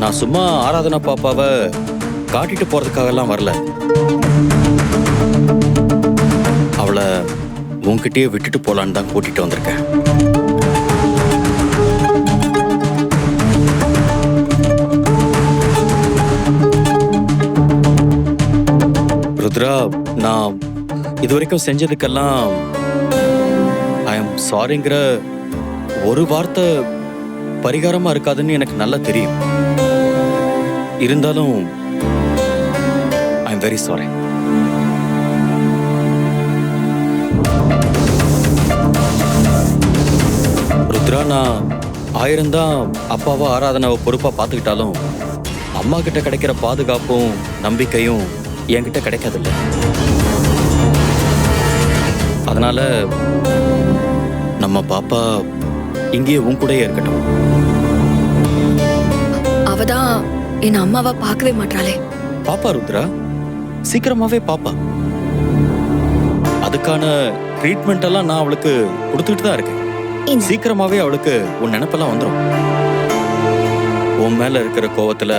நான் சும்மா ஆராதனா பாப்பாவை காட்டிட்டு போறதுக்காகலாம் வரல. அவளை உன்கிட்டயே விட்டுட்டு போலான்னு தான் கூட்டிட்டு வந்திருக்கேன். ருத்ரா, நான் இதுவரைக்கும் செஞ்சதுக்கெல்லாம் ஐ எம் சாரிங்கிற ஒரு வார்த்தை பரிகாரமா இருக்காதுன்னு எனக்கு நல்லா தெரியும். இருந்தாலும் I am very sorry. Rudra, நான் 1000 தான் அப்பாவா ஆராதனாவை பொறுப்பா பார்த்துக்கிட்டாலும் அம்மா கிட்ட கிடைக்கிற பாதுகாப்பும் நம்பிக்கையும் என்கிட்ட கிடைக்காதுல்ல. அதனால நம்ம பாப்பா இங்கேயே உன் கூடயே இருக்கட்டும். அவதான் என் அம்மாவை பார்க்கவே மாட்டாளே. பாப்பா ருத்ரா, சீக்கிரமாவே பாப்பா. அதுக்கான ட்ரீட்மெண்ட் எல்லாம் நான் அவளுக்கு கொடுத்துட்டு தான் இருக்கேன். சீக்கிரமாவே அவளுக்கு உன் நினைப்பெல்லாம் வந்துடும். உன் மேல இருக்கிற கோவத்துல